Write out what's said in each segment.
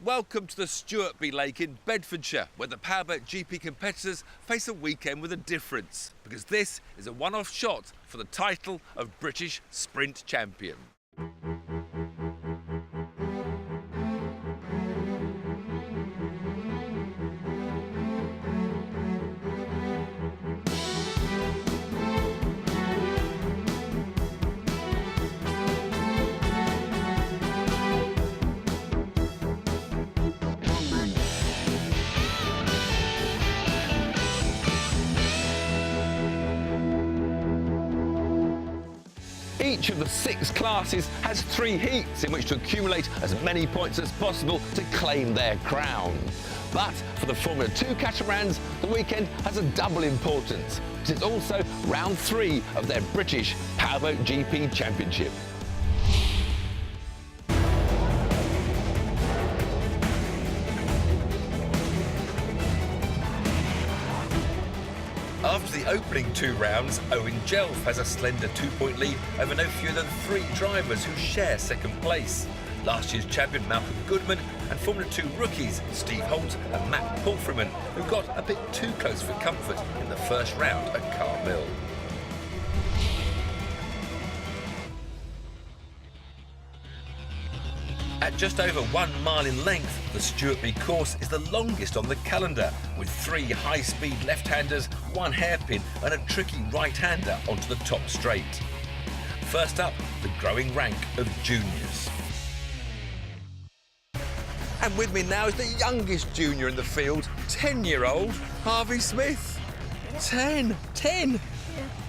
welcome to the Stuartby Lake in Bedfordshire, where the Powerboat GP competitors face a weekend with a difference, because this is a one-off shot for the title of British Sprint Champion. Each of the 6 classes has 3 heats in which to accumulate as many points as possible to claim their crown. But for the Formula 2 catamarans, the weekend has a double importance, because it's also round 3 of their British Powerboat GP Championship. After the opening 2 rounds, Owen Jelf has a slender 2-point lead over no fewer than 3 drivers who share second place. Last year's champion Malcolm Goodman and Formula 2 rookies Steve Holt and Matt Palfreyman, who got a bit too close for comfort in the first round at Carmill. At just over 1 mile in length, the Stuartby course is the longest on the calendar, with 3 high-speed left-handers, 1 hairpin and a tricky right-hander onto the top straight. First up, the growing rank of juniors. And with me now is the youngest junior in the field, 10-year-old Harvey Smith. 10! Yeah.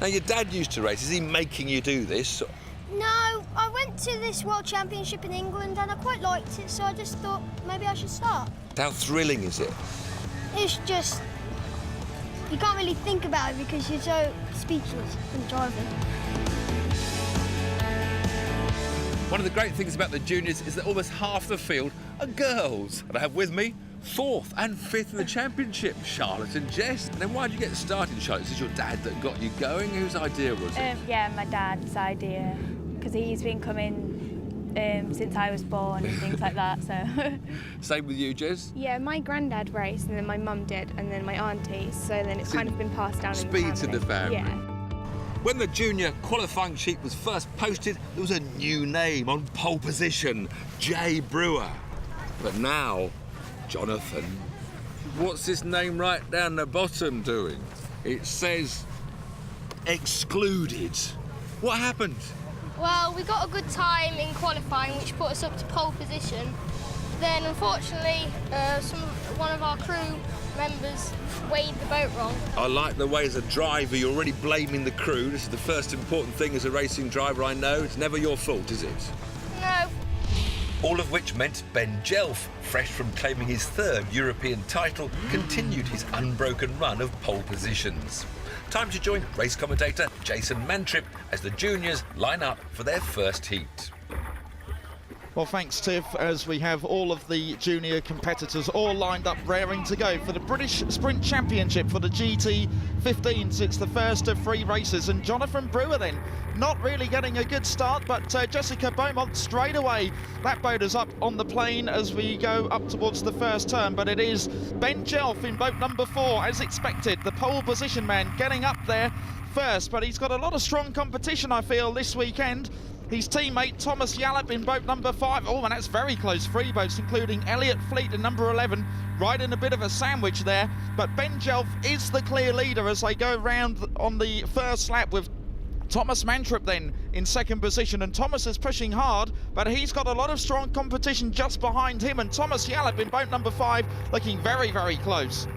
Now, your dad used to race. Is he making you do this? No, I went to this World Championship in England and I quite liked it, so I just thought maybe I should start. How thrilling is it? It's just, you can't really think about it because you're so speechless from driving. One of the great things about the juniors is that almost half the field are girls. And I have with me 4th and 5th in the championship, Charlotte and Jess. And then why did you get started, Charlotte? Is it your dad that got you going? Whose idea was it? Yeah, my dad's idea, because he's been coming since I was born and things like that, so. Same with you, Jess? Yeah, my granddad raced and then my mum did and then my aunties, so then it's kind of been passed down in the family. Speed to the family. Yeah. When the junior qualifying sheet was first posted, there was a new name on pole position, Jay Brewer. But now, Jonathan, what's this name right down the bottom doing? It says excluded. What happened? Well, we got a good time in qualifying, which put us up to pole position. Then, unfortunately, one of our crew members weighed the boat wrong. I like the way as a driver you're already blaming the crew. This is the first important thing as a racing driver I know. It's never your fault, is it? No. All of which meant Ben Jelf, fresh from claiming his 3rd European title, continued his unbroken run of pole positions. Time to join race commentator Jason Mantrip as the juniors line up for their first heat. Well, thanks, Tiff, as we have all of the junior competitors all lined up, raring to go for the British Sprint Championship for the GT15. It's the first of 3 races, and Jonathan Brewer then not really getting a good start, but Jessica Beaumont straight away. That boat is up on the plane as we go up towards the first turn, but it is Ben Jelf in boat number 4, as expected. The pole position man getting up there first, but he's got a lot of strong competition, I feel, this weekend. His teammate Thomas Yallop in boat number 5. Oh, and that's very close. 3 boats, including Elliot Fleet in number 11, right in a bit of a sandwich there. But Ben Jelf is the clear leader as they go round on the first lap, with Thomas Mantrip then in second position. And Thomas is pushing hard, but he's got a lot of strong competition just behind him. And Thomas Yallop in boat number 5 looking very, very close.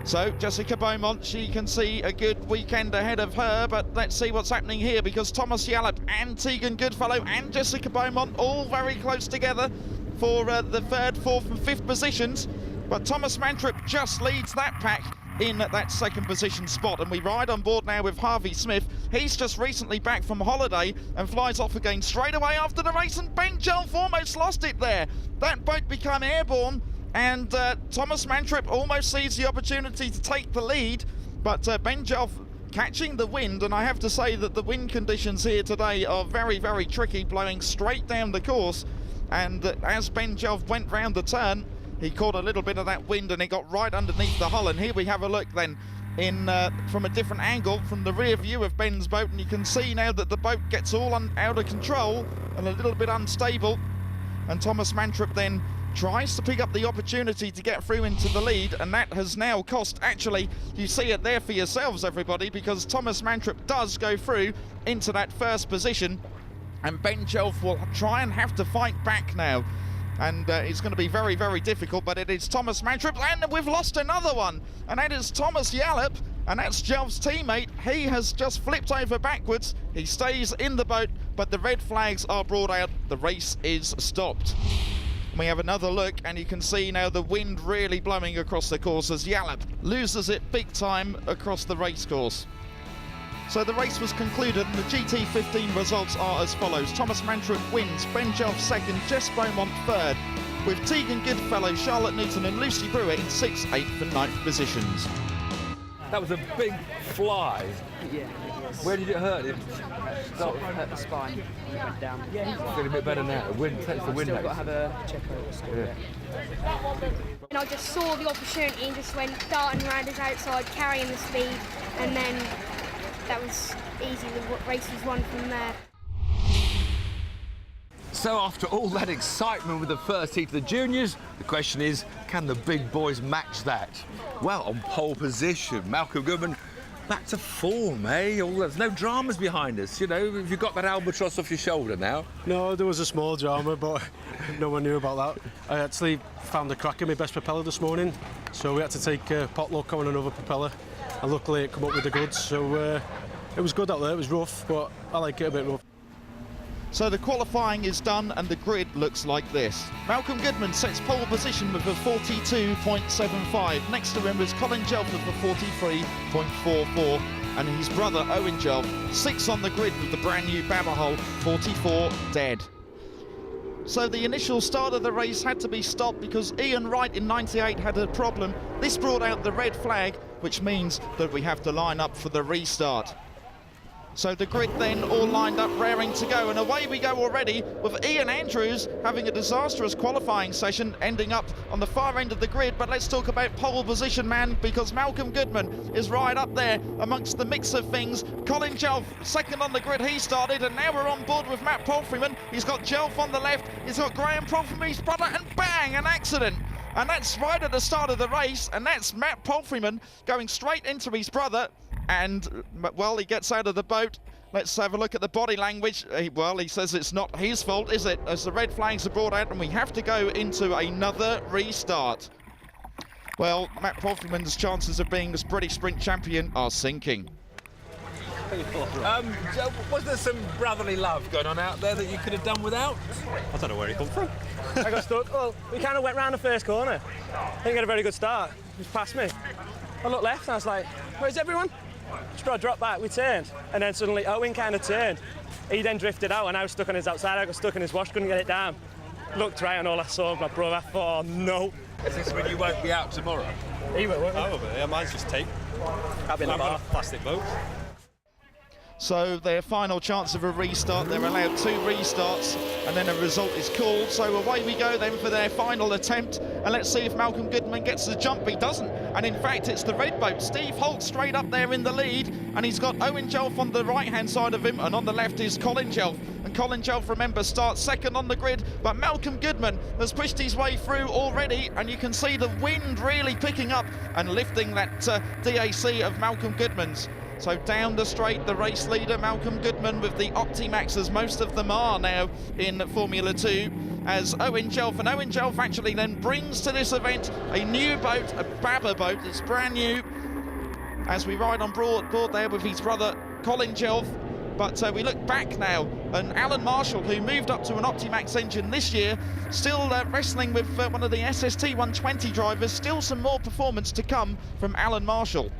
So Jessica Beaumont, she can see a good weekend ahead of her, but let's see what's happening here, because Thomas Yallop and Tegan Goodfellow and Jessica Beaumont all very close together for the 3rd, 4th and 5th positions. But Thomas Mantrip just leads that pack in that 2nd position spot. And we ride on board now with Harvey Smith. He's just recently back from holiday and flies off again straight away after the race, and Ben Jelf almost lost it there. That boat became airborne, and Thomas Mantrip almost sees the opportunity to take the lead, but Ben Jelf catching the wind, and I have to say that the wind conditions here today are very, very tricky, blowing straight down the course. and as Ben Jelf went round the turn, he caught a little bit of that wind and it got right underneath the hull. And here we have a look then from a different angle from the rear view of Ben's boat, and you can see now that the boat gets all out of control and a little bit unstable, and Thomas Mantrip then tries to pick up the opportunity to get through into the lead, and that has now cost, actually, you see it there for yourselves, everybody, because Thomas Mantrip does go through into that first position, and Ben Jelf will try and have to fight back now. And it's going to be very, very difficult, but it is Thomas Mantrip, and we've lost another one, and that is Thomas Yallop, and that's Jelf's teammate. He has just flipped over backwards. He stays in the boat, but the red flags are brought out. The race is stopped. We have another look, and you can see now the wind really blowing across the course as Yallop loses it big time across the race course. So the race was concluded, and the GT15 results are as follows. Thomas Mantrip wins, Ben Jelf second, Jess Beaumont third, with Tegan Goodfellow, Charlotte Newton and Lucy Brewer in 6th, 8th and 9th positions. That was a big fly. Yeah. Where did it hurt him? Hurt the spine. Went down. Feeling a bit better now. The wind takes the wind Still out. got to have a check over still. Yeah. And I just saw the opportunity and just went darting around his outside, carrying the speed, and then that was easy. The race was won from there. So after all that excitement with the first heat of the juniors, the question is, can the big boys match that? Well, on pole position, Malcolm Goodman back to form, eh? There's no dramas behind us, you know. Have you got that albatross off your shoulder now? No, there was a small drama, but no one knew about that. I actually found a crack in my best propeller this morning, so we had to take a potluck on another propeller, and luckily it came up with the goods, so it was good out there. It was rough, but I like it a bit rough. So the qualifying is done and the grid looks like this. Malcolm Goodman sets pole position with a 42.75. Next to him is Colin Jelf with a 43.44. And his brother Owen Jelf, 6 on the grid with the brand new Baberhull, 44 dead. So the initial start of the race had to be stopped because Ian Wright in 98 had a problem. This brought out the red flag, which means that we have to line up for the restart. So the grid then all lined up, raring to go, and away we go already with Ian Andrews having a disastrous qualifying session, ending up on the far end of the grid. But let's talk about pole position, man, because Malcolm Goodman is right up there amongst the mix of things. Colin Jelf, second on the grid, he started, and now we're on board with Matt Palfreyman. He's got Jelf on the left, he's got Graham Palfreyman, his brother, and bang, an accident. And that's right at the start of the race, and that's Matt Palfreyman going straight into his brother. And, well, he gets out of the boat. Let's have a look at the body language. Well, he says it's not his fault, is it? As the red flags are brought out and we have to go into another restart. Well, Matt Palfreyman's chances of being this British sprint champion are sinking. Was there some brotherly love going on out there that you could have done without? I don't know where he come from. I got stuck. Well, we kind of went round the first corner. I didn't get a very good start. He was past me. I looked left and I was like, where's everyone? Just before I dropped back, we turned, and then suddenly Owen kind of turned. He then drifted out, and I was stuck on his outside. I got stuck in his wash, couldn't get it down. Looked right, and all I saw was my brother. I thought, oh no. Is this when you won't be out tomorrow? He will, won't he? I will be. Yeah, mine's just tape. I've been I've got a plastic boat. So their final chance of a restart, they're allowed 2 restarts and then a result is called. So away we go then for their final attempt, and let's see if Malcolm Goodman gets the jump. He doesn't, and in fact it's the red boat. Steve Holt straight up there in the lead, and he's got Owen Jelf on the right hand side of him, and on the left is Colin Jelf. And Colin Jelf, remember, starts second on the grid, but Malcolm Goodman has pushed his way through already, and you can see the wind really picking up and lifting that DAC of Malcolm Goodman's. So down the straight, the race leader, Malcolm Goodman, with the Optimax, as most of them are now in Formula 2, as Owen Jelf. And Owen Jelf actually then brings to this event a new boat, a Babber boat. It's brand new, as we ride on board there with his brother, Colin Jelf. But we look back now, and Alan Marshall, who moved up to an Optimax engine this year, still wrestling with one of the SST 120 drivers. Still some more performance to come from Alan Marshall.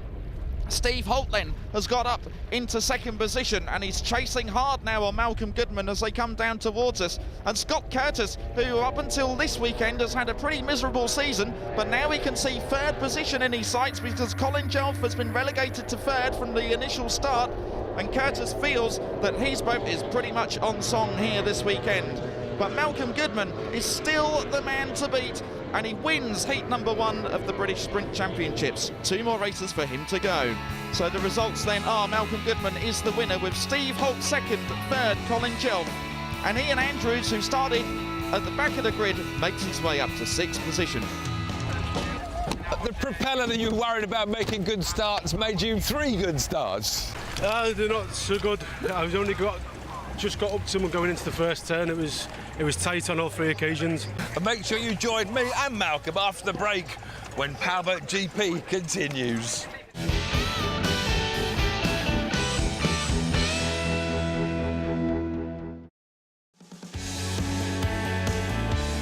Steve Holt then has got up into second position, and he's chasing hard now on Malcolm Goodman as they come down towards us. And Scott Curtis, who up until this weekend has had a pretty miserable season, but now we can see third position in his sights because Colin Jelf has been relegated to third from the initial start, and Curtis feels that his boat is pretty much on song here this weekend. but Malcolm Goodman is still the man to beat, and he wins heat number 1 of the British Sprint Championships. 2 more races for him to go. So the results then are Malcolm Goodman is the winner, with Steve Holt second, third Colin Jelf, and Ian Andrews, who started at the back of the grid, makes his way up to 6th position. The propeller that you were worried about making good starts made you 3 good starts. They're not so good. I've only just got up to them going into the first turn. It was tight on all 3 occasions. And make sure you join me and Malcolm after the break when Powerboat GP continues.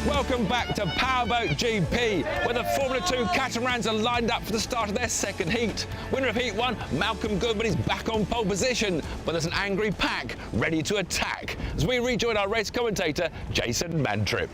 Welcome back to Powerboat GP, where the Formula 2 catamarans are lined up for the start of their second heat. Winner of Heat 1, Malcolm Goodman, is back on pole position, but there's an angry pack ready to attack as we rejoin our race commentator, Jason Mantrip.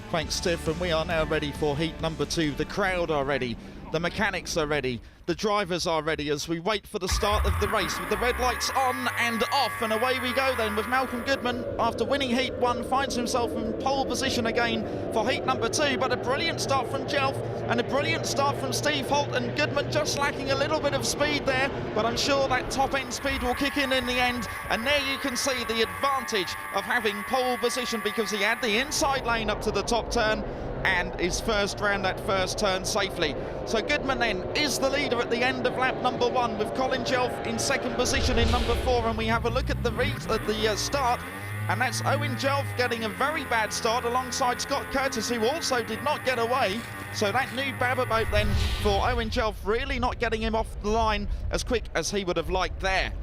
Thanks, Steve, and we are now ready for heat number 2. The crowd are ready, the mechanics are ready, the drivers are ready as we wait for the start of the race with the red lights on and off, and away we go then with Malcolm Goodman, after winning heat 1, finds himself in pole position again for heat number 2, but a brilliant start from Jelf and a brilliant start from Steve Holt, and Goodman just lacking a little bit of speed there, but I'm sure that top end speed will kick in the end, and there you can see the advantage of having pole position, because he had the inside lane up to the top turn and is first round that first turn safely. So Goodman then is the leader at the end of lap number 1, with Colin Jelf in second position in number 4, and we have a look at the start, and that's Owen Jelf getting a very bad start alongside Scott Curtis, who also did not get away. So that new Powerboat then for Owen Jelf, really not getting him off the line as quick as he would have liked there.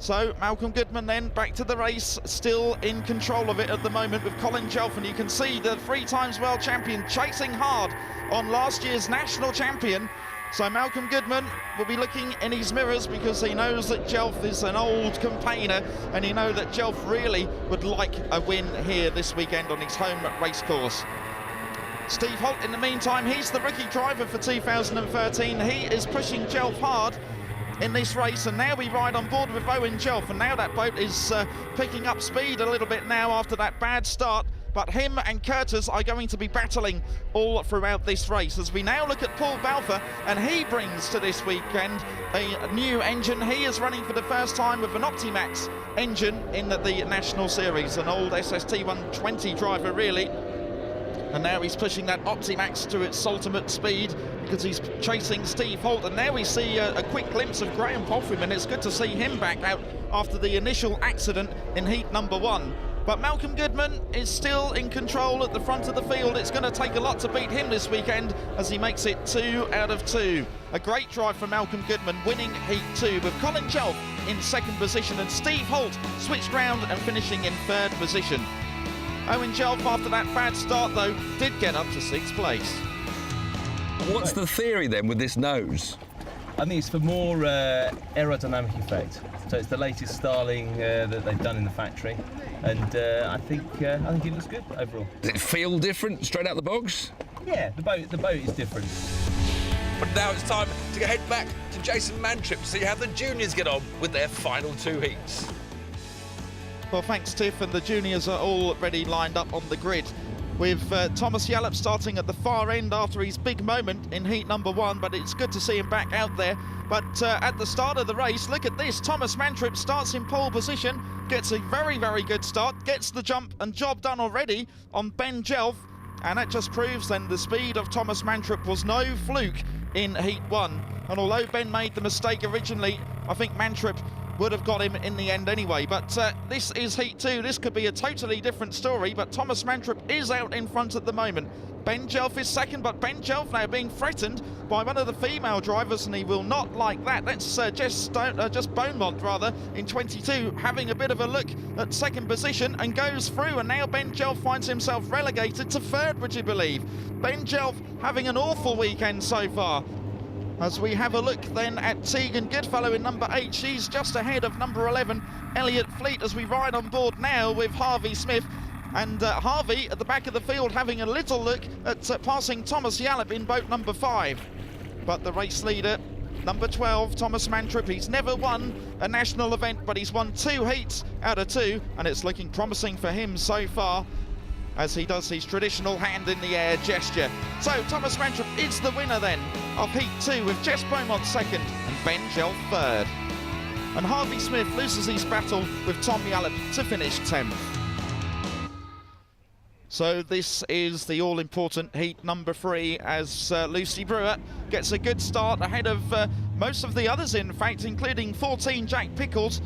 So Malcolm Goodman then back to the race, still in control of it at the moment with Colin Jelf, and you can see the 3 times world champion chasing hard on last year's national champion. So Malcolm Goodman will be looking in his mirrors, because he knows that Jelf is an old campaigner, and he knows that Jelf really would like a win here this weekend on his home race course. Steve Holt, in the meantime, he's the rookie driver for 2013. He is pushing Jelf hard in this race, and now we ride on board with Owen Jelf, and now that boat is picking up speed a little bit now after that bad start, but him and Curtis are going to be battling all throughout this race as we now look at Paul Balfour, and he brings to this weekend a new engine. He is running for the first time with an Optimax engine in the National Series, an old SST 120 driver really, and now he's pushing that Optimax to its ultimate speed because he's chasing Steve Holt. And now we see a quick glimpse of Graham Poffrim, and it's good to see him back out after the initial accident in heat number 1. But Malcolm Goodman is still in control at the front of the field. It's going to take a lot to beat him this weekend as he makes it 2 out of 2. A great drive from Malcolm Goodman, winning heat 2 with Colin Jelf in second position, and Steve Holt switched round and finishing in third position. Owen Jelf, after that bad start though, did get up to 6th place. What's the theory then with this nose? I think it's for more aerodynamic effect. So it's the latest styling that they've done in the factory, and I think it looks good overall. Does it feel different straight out the box? Yeah, the boat is different. But now it's time to head back to Jason Mantrip to see how the juniors get on with their final 2 heats. Well, thanks, Tiff, and the juniors are already lined up on the grid, with Thomas Yallop starting at the far end after his big moment in heat number 1, but it's good to see him back out there. But at the start of the race, look at this, Thomas Mantrip starts in pole position, gets a very, very good start, gets the jump and job done already on Ben Jelf, and that just proves then the speed of Thomas Mantrip was no fluke in heat 1. And although Ben made the mistake originally, I think Mantrip would have got him in the end anyway. But this is heat 2. This could be a totally different story, but Thomas Mantrip is out in front at the moment. Ben Jelf is second, but Ben Jelf now being threatened by one of the female drivers, and he will not like that. That's Jess Beaumont, rather, in 22, having a bit of a look at second position and goes through, and now Ben Jelf finds himself relegated to third, would you believe? Ben Jelf having an awful weekend so far. As we have a look then at Tegan Goodfellow in number 8, she's just ahead of number 11, Elliot Fleet, as we ride on board now with Harvey Smith. And Harvey at the back of the field having a little look at passing Thomas Yallop in boat number 5. But the race leader, number 12, Thomas Mantrip, he's never won a national event, but he's won 2 heats out of 2, and it's looking promising for him so far. as he does his traditional hand in the air gesture. So Thomas Mantrop is the winner then of Heat 2 with Jess Beaumont second and Ben Jelf third. And Harvey Smith loses his battle with Tom Yallop to finish 10th. So this is the all-important heat number 3 as Lucy Brewer gets a good start ahead of most of the others, in fact, including 14 Jack Pickles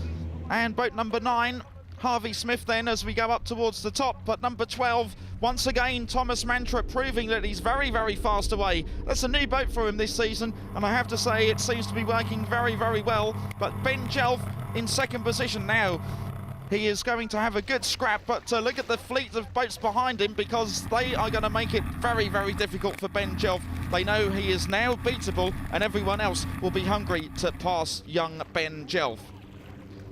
and boat number 9 Harvey Smith then as we go up towards the top. But number 12, once again, Thomas Mantrop proving that he's very, very fast away. That's a new boat for him this season, and I have to say it seems to be working very, very well. But Ben Jelf in second position now. He is going to have a good scrap, but look at the fleet of boats behind him, because they are going to make it very, very difficult for Ben Jelf. They know he is now beatable, and everyone else will be hungry to pass young Ben Jelf.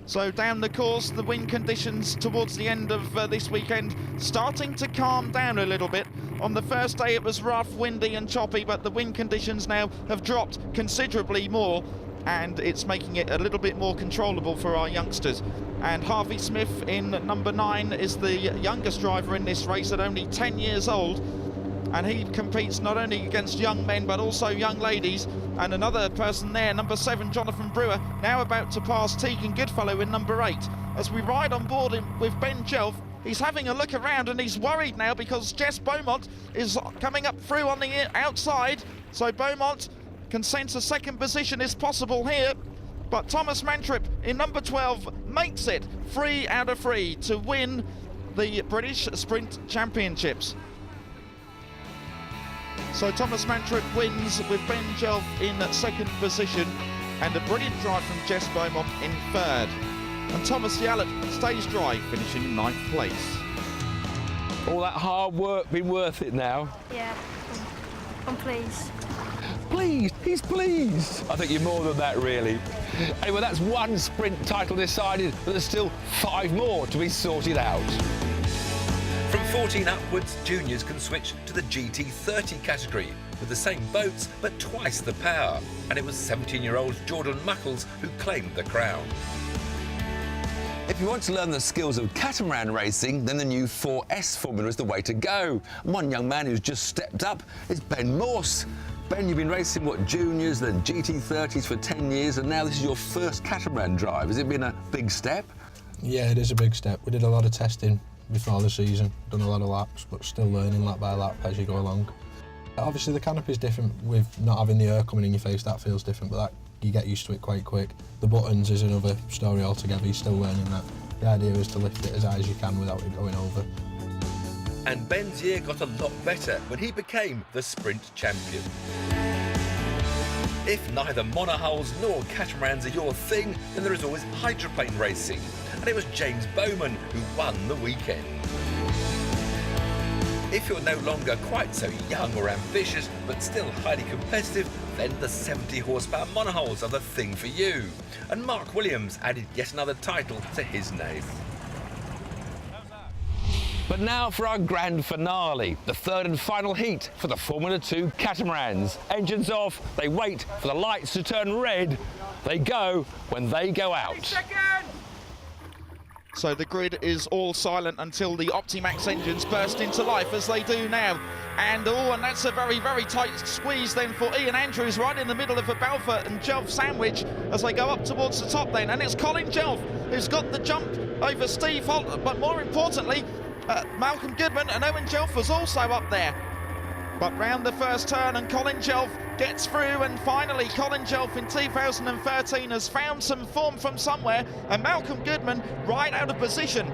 So down the course, the wind conditions towards the end of this weekend starting to calm down a little bit. On the first day it was rough, windy and choppy, but the wind conditions now have dropped considerably more, and it's making it a little bit more controllable for our youngsters. And Harvey Smith in number 9 is the youngest driver in this race at only 10 years old. And he competes not only against young men but also young ladies. And another person there, number 7, Jonathan Brewer, now about to pass Tegan Goodfellow in number 8. As we ride on board him with Ben Jelf, he's having a look around and he's worried now because Jess Beaumont is coming up through on the outside. So Beaumont can sense a second position is possible here. But Thomas Mantrop in number 12 makes it 3 out of 3 to win the British Sprint Championships. So Thomas Mantrop wins with Ben Jelf in second position and a brilliant drive from Jess Beaumont in third. And Thomas Yallop stays dry, finishing 9th place. All that hard work been worth it now? Yeah, I'm pleased. Pleased, he's pleased. I think you're more than that, really. Anyway, that's one sprint title decided, but there's still 5 more to be sorted out. From 14 upwards, juniors can switch to the GT30 category with the same boats but twice the power. And it was 17-year-old Jordan Muckles who claimed the crown. If you want to learn the skills of catamaran racing, then the new 4S formula is the way to go. And one young man who's just stepped up is Ben Morse. Ben, you've been racing, what, juniors, then GT30s for 10 years, and now this is your first catamaran drive. Has it been a big step? Yeah, it is a big step. We did a lot of testing before the season, done a lot of laps, but still learning lap by lap as you go along. Obviously the canopy is different with not having the air coming in your face, that feels different, but that you get used to it quite quick. The buttons is another story altogether, you're still learning that. The idea is to lift it as high as you can without it going over. And Ben's year got a lot better when he became the sprint champion. If neither monohulls nor catamarans are your thing, then there is always hydroplane racing. And it was James Bowman who won the weekend. If you're no longer quite so young or ambitious, but still highly competitive, then the 70 horsepower monohulls are the thing for you. And Mark Williams added yet another title to his name. But now for our grand finale, the third and final heat for the Formula 2 catamarans. Engines off, they wait for the lights to turn red. They go when they go out. So the grid is all silent until the Optimax engines burst into life, as they do now. And that's a very, very tight squeeze then for Ian Andrews right in the middle of a Balfour and Jelf sandwich as they go up towards the top then. And it's Colin Jelf who's got the jump over Steve Holt, but more importantly, Malcolm Goodman and Owen Jelf was also up there. But round the first turn and Colin Jelf gets through, and finally Colin Jelf in 2013 has found some form from somewhere, and Malcolm Goodman right out of position.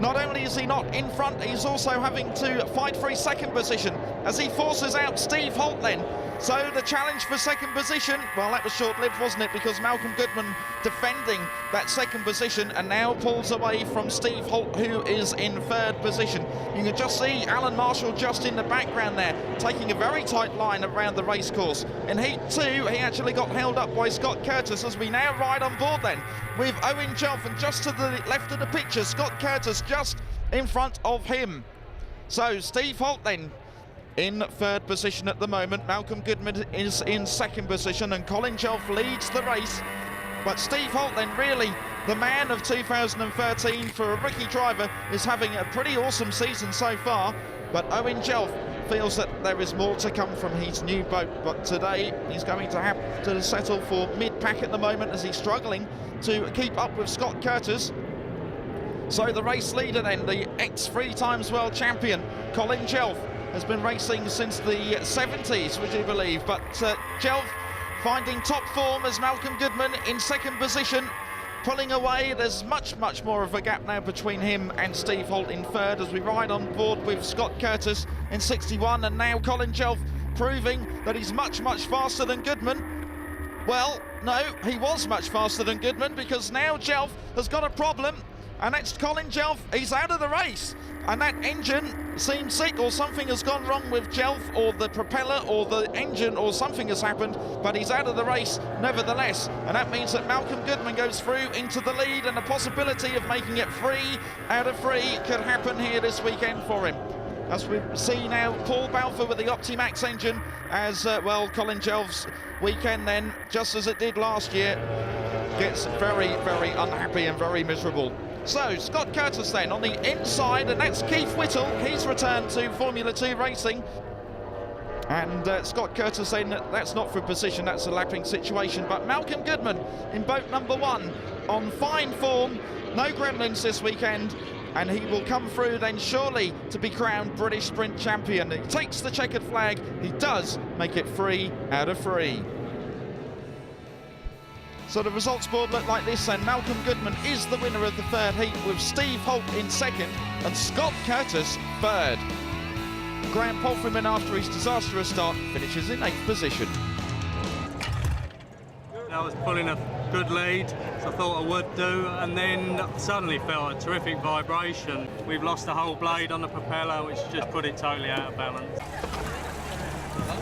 Not only is he not in front, he's also having to fight for his second position as he forces out Steve Holt then. So the challenge for second position, well, that was short-lived, wasn't it? Because Malcolm Goodman defending that second position and now pulls away from Steve Holt, who is in third position. You can just see Alan Marshall just in the background there, taking a very tight line around the racecourse. In Heat 2, he actually got held up by Scott Curtis as we now ride on board then with Owen Jelf, and just to the left of the picture, Scott Curtis just in front of him. So Steve Holt then in third position at the moment. Malcolm Goodman is in second position and Colin Jelf leads the race. But Steve Holt then, really the man of 2013 for a rookie driver, is having a pretty awesome season so far. But Owen Jelf feels that there is more to come from his new boat, but today he's going to have to settle for mid-pack at the moment as he's struggling to keep up with Scott Curtis. So the race leader then, the ex-3 times world champion, Colin Jelf, has been racing since the 70s, would you believe? But Jelf finding top form as Malcolm Goodman in second position, pulling away. There's much more of a gap now between him and Steve Holt in third as we ride on board with Scott Curtis in 61, and now Colin Jelf proving that he's much faster than Goodman. Well, no, he was much faster than Goodman, because now Jelf has got a problem, and that's Colin Jelf. He's out of the race, and that engine seems sick, or something has gone wrong with Jelf, or the propeller, or the engine, or something has happened, but he's out of the race nevertheless, and that means that Malcolm Goodman goes through into the lead, and the possibility of making it 3 out of 3 could happen here this weekend for him. As we see now, Paul Balfour with the Optimax engine, as well, Colin Jelf's weekend then, just as it did last year, gets very unhappy and very miserable. So, Scott Curtis then on the inside, and that's Keith Whittle. He's returned to Formula 2 racing. And Scott Curtis saying that that's not for position, that's a lapping situation. But Malcolm Goodman in boat number 1 on fine form, no gremlins this weekend, and he will come through then surely to be crowned British Sprint Champion. He takes the checkered flag, he does make it 3 out of 3. So the results board look like this, and Malcolm Goodman is the winner of the third heat with Steve Holt in second and Scott Curtis third. Graham Polfreman, after his disastrous start, finishes in 8th position. I was pulling a good lead, so I thought I would do, and then suddenly felt a terrific vibration. We've lost the whole blade on the propeller, which just put it totally out of balance.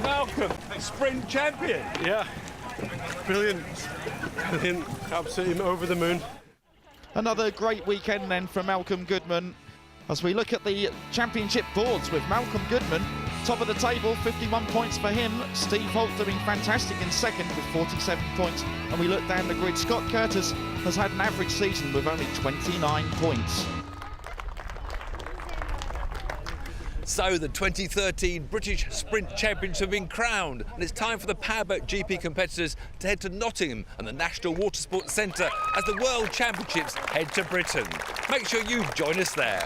Malcolm, sprint champion. Yeah, brilliant, absolutely over the moon. Another great weekend then for Malcolm Goodman. As we look at the championship boards with Malcolm Goodman, top of the table, 51 points for him. Steve Holt doing fantastic in second with 47 points. And we look down the grid, Scott Curtis has had an average season with only 29 points. So the 2013 British Sprint Champions have been crowned, and it's time for the Powerboat GP competitors to head to Nottingham and the National Watersports Centre as the World Championships head to Britain. Make sure you join us there.